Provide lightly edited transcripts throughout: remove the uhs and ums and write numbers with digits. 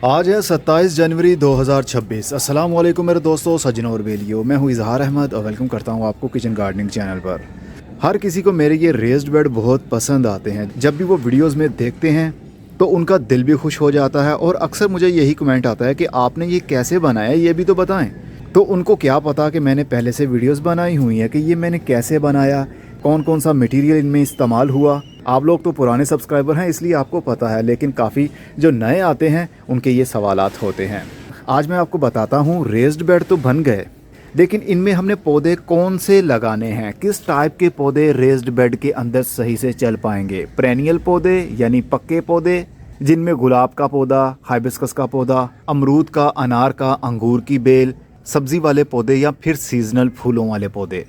आज है 27 जनवरी 2026। अस्सलाम वालेकुम मेरे दोस्तों, सज्जनों और बेलियों। मैं हूँ इजहार अहमद और वेलकम करता हूँ आपको किचन गार्डनिंग चैनल पर। हर किसी को मेरे ये रेज्ड बेड बहुत पसंद आते हैं। जब भी वो वीडियोस में देखते हैं तो उनका दिल भी खुश हो जाता है और अक्सर मुझे यही कमेंट आता है कि आपने ये कैसे बनाया, ये भी तो बताएं। तो उनको क्या पता कि मैंने पहले से वीडियोस बनाई हुई हैं कि ये मैंने कैसे बनाया, कौन कौन सा मटेरियल इनमें इस्तेमाल हुआ। आप लोग तो पुराने सब्सक्राइबर हैं इसलिए आपको पता है, लेकिन काफ़ी जो नए आते हैं उनके ये सवालात होते हैं। आज मैं आपको बताता हूँ। रेज्ड बेड तो बन गए, लेकिन इनमें हमने पौधे कौन से लगाने हैं, किस टाइप के पौधे रेज्ड बेड के अंदर सही से चल पाएंगे। पेरेनियल पौधे यानी पक्के पौधे जिनमें गुलाब का पौधा, हाइबिस्कस का पौधा, अमरूद का, अनार का, अंगूर की बेल, सब्जी वाले पौधे या फिर सीजनल फूलों वाले पौधे।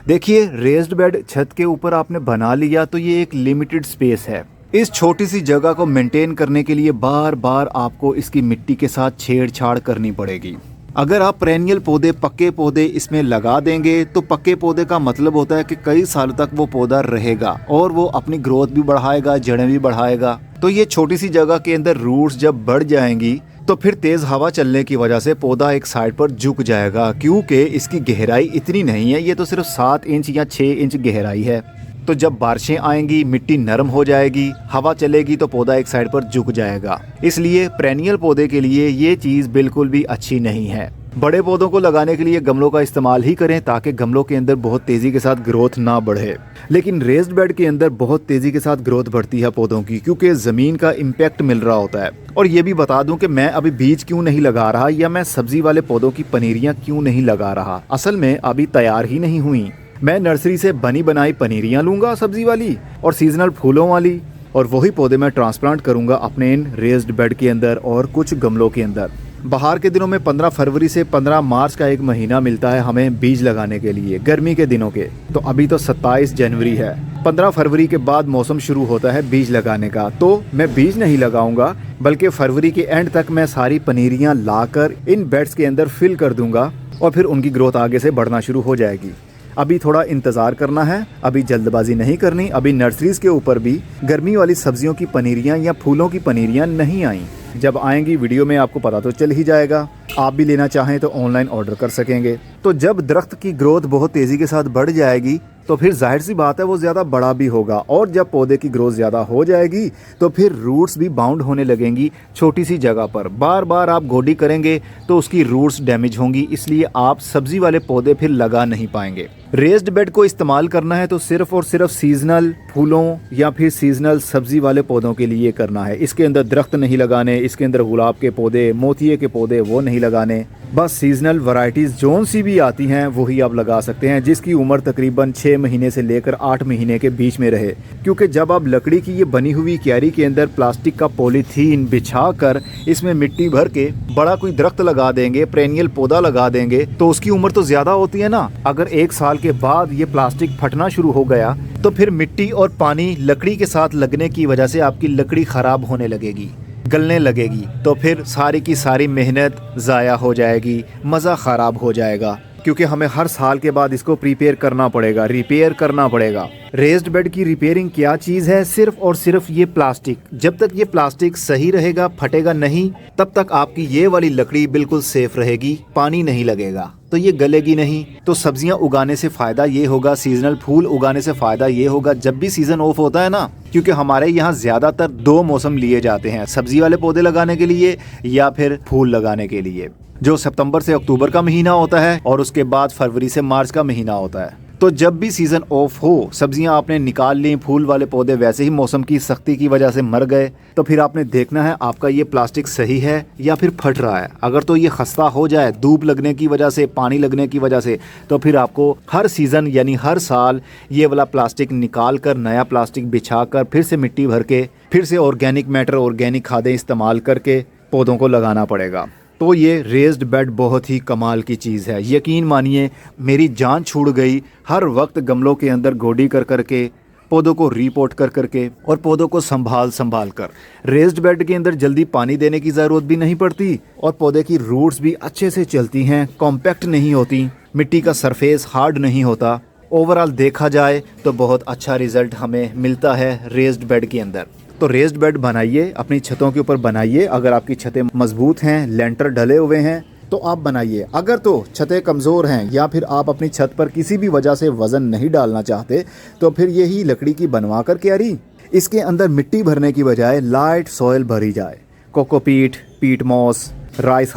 देखिए, रेज्ड बेड छत के ऊपर आपने बना लिया तो ये एक लिमिटेड स्पेस है। इस छोटी सी जगह को मेंटेन करने के लिए बार बार आपको इसकी मिट्टी के साथ छेड़छाड़ करनी पड़ेगी। अगर आप पेरेनियल पौधे, पक्के पौधे इसमें लगा देंगे तो पक्के पौधे का मतलब होता है कि कई साल तक वो पौधा रहेगा और वो अपनी ग्रोथ भी बढ़ाएगा, जड़ें भी बढ़ाएगा। तो ये छोटी सी जगह के अंदर रूट्स जब बढ़ जाएंगी तो फिर तेज़ हवा चलने की वजह से पौधा एक साइड पर झुक जाएगा, क्योंकि इसकी गहराई इतनी नहीं है। ये तो सिर्फ 7 इंच या 6 इंच गहराई है। तो जब बारिशें आएंगी, मिट्टी नरम हो जाएगी, हवा चलेगी तो पौधा एक साइड पर झुक जाएगा। इसलिए पेरेनियल पौधे के लिए ये चीज़ बिल्कुल भी अच्छी नहीं है। बड़े पौधों को लगाने के लिए गमलों का इस्तेमाल ही करें ताकि गमलों के अंदर बहुत तेज़ी के साथ ग्रोथ ना बढ़े। लेकिन रेज्ड बेड के अंदर बहुत तेज़ी के साथ ग्रोथ बढ़ती है पौधों की, क्योंकि ज़मीन का इम्पैक्ट मिल रहा होता है। और ये भी बता दूं कि मैं अभी बीज क्यों नहीं लगा रहा या मैं सब्जी वाले पौधों की पनीरियाँ क्यों नहीं लगा रहा। असल में अभी तैयार ही नहीं हुई। मैं नर्सरी से बनी बनाई पनीरियाँ लूँगा, सब्जी वाली और सीजनल फूलों वाली, और वही पौधे मैं ट्रांसप्लांट करूँगा अपने इन रेज्ड बेड के अंदर और कुछ गमलों के अंदर। बाहर के दिनों में 15 फरवरी से 15 मार्च का एक महीना मिलता है हमें बीज लगाने के लिए, गर्मी के दिनों के। तो अभी तो 27 जनवरी है। 15 फरवरी के बाद मौसम शुरू होता है बीज लगाने का। तो मैं बीज नहीं लगाऊंगा, बल्कि फरवरी के एंड तक मैं सारी पनीरियां लाकर इन बेड्स के अंदर फिल कर दूंगा और फिर उनकी ग्रोथ आगे से बढ़ना शुरू हो जाएगी। अभी थोड़ा इंतज़ार करना है, अभी जल्दबाजी नहीं करनी। अभी नर्सरीज के ऊपर भी गर्मी वाली सब्जियों की पनीरियां या फूलों की पनीरियां नहीं आई। जब आएंगी वीडियो में आपको पता तो चल ही जाएगा। आप भी लेना चाहें तो ऑनलाइन ऑर्डर कर सकेंगे। तो जब दरख्त की ग्रोथ बहुत तेज़ी के साथ बढ़ जाएगी तो फिर जाहिर सी बात है वो ज़्यादा बड़ा भी होगा, और जब पौधे की ग्रोथ ज़्यादा हो जाएगी तो फिर रूट्स भी बाउंड होने लगेंगी। छोटी सी जगह पर बार बार आप गोडी करेंगे तो उसकी रूट्स डैमेज होंगी, इसलिए आप सब्जी वाले पौधे फिर लगा नहीं पाएंगे। रेज्ड बेड को इस्तेमाल करना है तो सिर्फ और सिर्फ सीजनल फूलों या फिर सीजनल सब्जी वाले पौधों के लिए करना है। इसके अंदर दरख्त नहीं लगाने, इसके अंदर गुलाब के पौधे, मोतिये के पौधे वो नहीं लगाने। बस सीजनल वैरायटीज़ जोन सी भी आती हैं वही आप लगा सकते हैं, जिसकी उम्र तकरीबन 6 महीने से लेकर 8 महीने के बीच में रहे। क्योंकि जब आप लकड़ी की ये बनी हुई क्यारी के अंदर प्लास्टिक का पॉलीथीन बिछा कर इसमें मिट्टी भर के बड़ा कोई दरख्त लगा देंगे, पेरेनियल पौधा लगा देंगे, तो उसकी उम्र तो ज़्यादा होती है ना। अगर 1 साल के बाद ये प्लास्टिक फटना शुरू हो गया तो फिर मिट्टी और पानी लकड़ी के साथ लगने की वजह से आपकी लकड़ी ख़राब होने लगेगी, गलने लगेगी, तो फिर सारी की सारी मेहनत ज़ाया हो जाएगी, मज़ा ख़राब हो जाएगा। क्योंकि हमें हर साल के बाद इसको प्रिपेयर करना पड़ेगा, रिपेयर करना पड़ेगा। रेज्ड बेड की रिपेयरिंग क्या चीज़ है? सिर्फ और सिर्फ ये प्लास्टिक। जब तक ये प्लास्टिक सही रहेगा, फटेगा नहीं, तब तक आपकी ये वाली लकड़ी बिल्कुल सेफ रहेगी, पानी नहीं लगेगा तो ये गलेगी नहीं। तो सब्जियां उगाने से फ़ायदा ये होगा, सीजनल फूल उगाने से फ़ायदा ये होगा जब भी सीज़न ऑफ होता है ना, क्योंकि हमारे यहाँ ज़्यादातर 2 मौसम लिए जाते हैं, सब्जी वाले पौधे लगाने के लिए या फिर फूल लगाने के लिए, जो सितंबर से अक्टूबर का महीना होता है और उसके बाद फरवरी से मार्च का महीना होता है। तो जब भी सीज़न ऑफ हो, सब्जियां आपने निकाल ली, फूल वाले पौधे वैसे ही मौसम की सख्ती की वजह से मर गए, तो फिर आपने देखना है आपका ये प्लास्टिक सही है या फिर फट रहा है। अगर तो ये खस्ता हो जाए धूप लगने की वजह से, पानी लगने की वजह से, तो फिर आपको हर सीज़न यानी हर साल ये वाला प्लास्टिक निकाल कर नया प्लास्टिक बिछा कर फिर से मिट्टी भर के फिर से ऑर्गेनिक मैटर, ऑर्गेनिक खादें इस्तेमाल करके पौधों को लगाना पड़ेगा। तो ये रेज्ड बेड बहुत ही कमाल की चीज़ है। यकीन मानिए मेरी जान छूट गई हर वक्त गमलों के अंदर गोडी कर करके, पौधों को रीपोर्ट कर करके और पौधों को संभाल कर। रेज्ड बेड के अंदर जल्दी पानी देने की ज़रूरत भी नहीं पड़ती और पौधे की रूट्स भी अच्छे से चलती हैं, कॉम्पैक्ट नहीं होती, मिट्टी का सरफेस हार्ड नहीं होता। ओवरऑल देखा जाए तो बहुत अच्छा रिज़ल्ट हमें मिलता है रेज्ड बेड के अंदर। तो रेज्ड बेड बनाइए, अपनी छतों के ऊपर बनाइए। अगर आपकी छतें मजबूत हैं, लेंटर डले हुए हैं तो आप बनाइए। अगर तो छतें कमज़ोर हैं या फिर आप अपनी छत पर किसी भी वजह से वज़न नहीं डालना चाहते तो फिर यही लकड़ी की बनवा कर क्यारी, इसके अंदर मिट्टी भरने की बजाय लाइट सॉइल भरी जाए। Cocopeat, peat moss, rice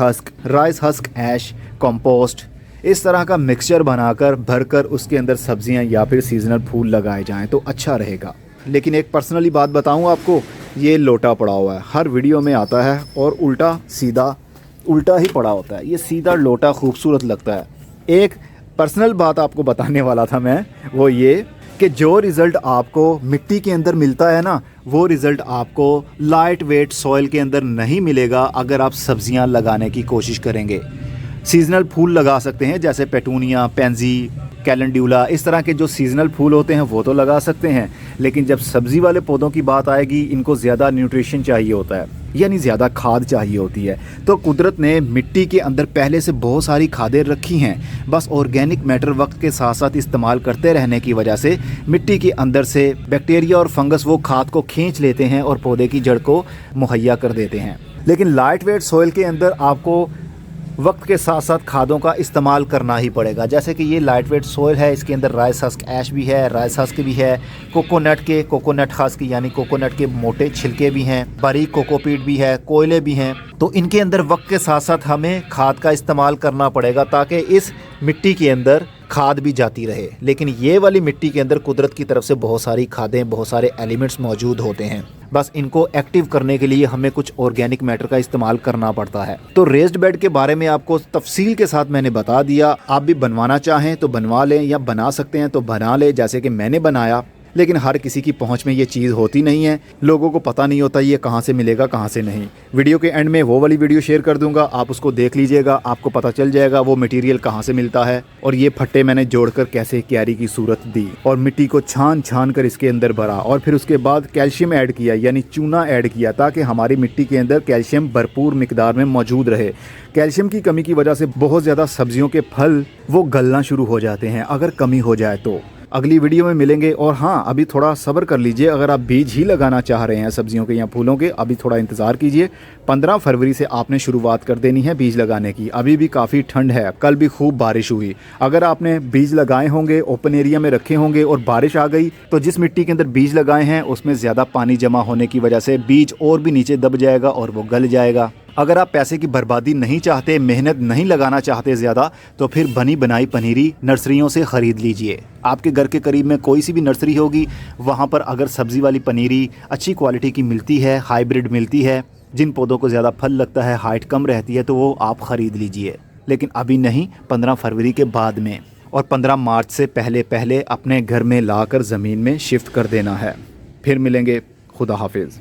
husk ash, compost, इस तरह का मिक्सचर बनाकर भरकर उसके अंदर सब्जियां या फिर सीजनल फूल लगाए जाएं तो अच्छा रहेगा। लेकिन एक पर्सनली बात बताऊं आपको, ये लोटा पड़ा हुआ है, हर वीडियो में आता है और उल्टा ही पड़ा होता है। ये सीधा लोटा खूबसूरत लगता है। एक पर्सनल बात आपको बताने वाला था मैं, वो ये कि जो रिज़ल्ट आपको मिट्टी के अंदर मिलता है ना, वो रिज़ल्ट आपको लाइट वेट सॉइल के अंदर नहीं मिलेगा अगर आप सब्जियां लगाने की कोशिश करेंगे। सीजनल फूल लगा सकते हैं जैसे पेटूनिया, पेंजी, कैलेंड्यूला, इस तरह के जो सीजनल फूल होते हैं वो तो लगा सकते हैं, लेकिन जब सब्ज़ी वाले पौधों की बात आएगी इनको ज़्यादा न्यूट्रिशन चाहिए होता है, यानी ज़्यादा खाद चाहिए होती है। तो कुदरत ने मिट्टी के अंदर पहले से बहुत सारी खादें रखी हैं, बस ऑर्गेनिक मैटर वक्त के साथ साथ इस्तेमाल करते रहने की वजह से मिट्टी के अंदर से बैक्टीरिया और फंगस वो खाद को खींच लेते हैं और पौधे की जड़ को मुहैया कर देते हैं। लेकिन लाइट वेट सॉइल के अंदर आपको वक्त के साथ साथ खादों का इस्तेमाल करना ही पड़ेगा। जैसे कि ये लाइट वेट सॉइल है, इसके अंदर राइस हस्क ऐश भी है, राइस हस्क भी है, कोकोनट हस्क यानी कोकोनट के मोटे छिलके भी हैं, बारीक कोकोपीट भी है, कोयले भी हैं। तो इनके अंदर वक्त के साथ साथ हमें खाद का इस्तेमाल करना पड़ेगा ताकि इस मिट्टी के अंदर खाद भी जाती रहे। लेकिन ये वाली मिट्टी के अंदर कुदरत की तरफ से बहुत सारी खादें, बहुत सारे एलिमेंट्स मौजूद होते हैं, बस इनको एक्टिव करने के लिए हमें कुछ ऑर्गेनिक मैटर का इस्तेमाल करना पड़ता है। तो रेज्ड बेड के बारे में आपको तफसील के साथ मैंने बता दिया। आप भी बनवाना चाहें तो बनवा लें या बना सकते हैं तो बना लें जैसे कि मैंने बनाया। लेकिन हर किसी की पहुंच में ये चीज़ होती नहीं है, लोगों को पता नहीं होता ये कहाँ से मिलेगा कहाँ से नहीं। वीडियो के एंड में वो वाली वीडियो शेयर कर दूंगा, आप उसको देख लीजिएगा, आपको पता चल जाएगा वो मटेरियल कहाँ से मिलता है। और ये फट्टे मैंने जोड़कर कैसे क्यारी की सूरत दी और मिट्टी को छान कर इसके अंदर भरा और फिर उसके बाद कैल्शियम ऐड किया, यानी चूना ऐड किया, ताकि हमारी मिट्टी के अंदर कैल्शियम भरपूर मिकदार में मौजूद रहे। कैल्शियम की कमी की वजह से बहुत ज़्यादा सब्जियों के फल वो गलना शुरू हो जाते हैं अगर कमी हो जाए तो। अगली वीडियो में मिलेंगे। और हाँ, अभी थोड़ा सब्र कर लीजिए, अगर आप बीज ही लगाना चाह रहे हैं सब्जियों के या फूलों के, अभी थोड़ा इंतज़ार कीजिए। 15 फरवरी से आपने शुरुआत कर देनी है बीज लगाने की। अभी भी काफ़ी ठंड है, कल भी खूब बारिश हुई। अगर आपने बीज लगाए होंगे, ओपन एरिया में रखे होंगे और बारिश आ गई तो जिस मिट्टी के अंदर बीज लगाए हैं उसमें ज़्यादा पानी जमा होने की वजह से बीज और भी नीचे दब जाएगा और वो गल जाएगा। अगर आप पैसे की बर्बादी नहीं चाहते, मेहनत नहीं लगाना चाहते ज़्यादा, तो फिर बनी बनाई पनीरी नर्सरियों से ख़रीद लीजिए। आपके घर के करीब में कोई सी भी नर्सरी होगी, वहाँ पर अगर सब्ज़ी वाली पनीरी अच्छी क्वालिटी की मिलती है, हाइब्रिड मिलती है, जिन पौधों को ज़्यादा फल लगता है, हाइट कम रहती है, तो वो आप ख़रीद लीजिए। लेकिन अभी नहीं, 15 फरवरी के बाद में, और 15 मार्च से पहले अपने घर में लाकर ज़मीन में शिफ्ट कर देना है। फिर मिलेंगे, खुदा हाफिज़।